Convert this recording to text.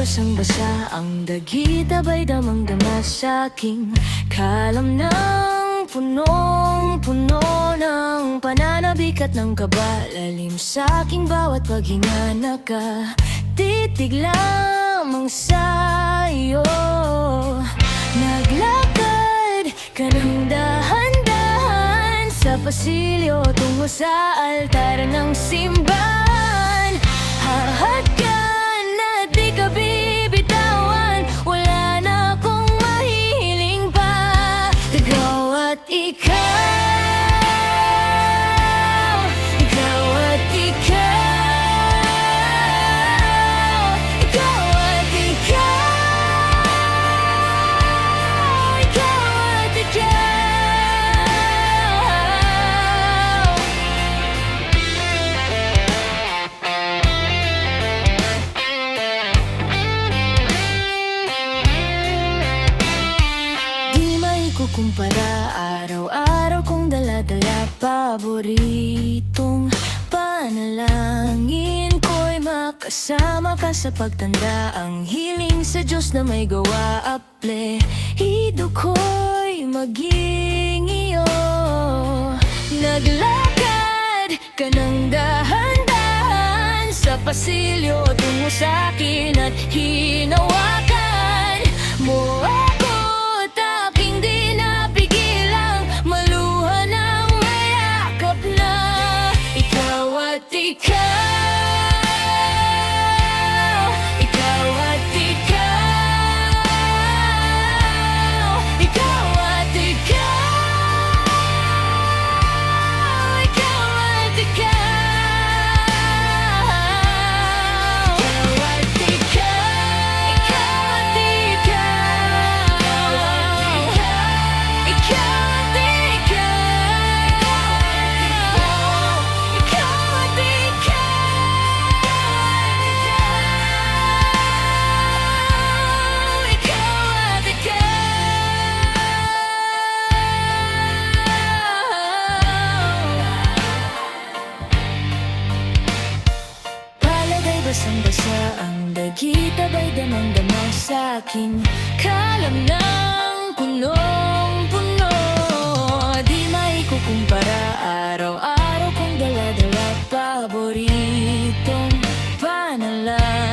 basang-basa ang dagit, abay damang-dama sa'king kalam ng punong-puno ng pananabik at ng kaba. Lalim sa'king bawat paghinga, nakatitig lamang sa'yo. Naglakad ka ng dahan-dahan sa pasilyo tungo sa altar ng simbahan. Hahad ka na di ka bibitawan, wala na akong mahihiling pa. Ikaw at ikaw, ikaw at ikaw, ikaw at ikaw, ikaw at ikaw. Kumpara, araw-araw kong dala-dala, paboritong panalangin ko'y makasama ka sa pagtanda. Ang hiling sa Diyos na may gawa, aplehido ko'y maging iyo. Naglakad ka ng dahan-dahan sa pasilyo tungo sa'kin at hinawakan mo ako. Ikaw, ikaw at ikaw, ikaw at ikaw, ikaw at ikaw, ikaw at ikaw, ikaw at ikaw, ikaw at basang-basa ang dagit, abay damang-dama sa'king kalam ng punong-puno. Di maikukumpara, araw-araw kong dala-dala, paboritong panalangin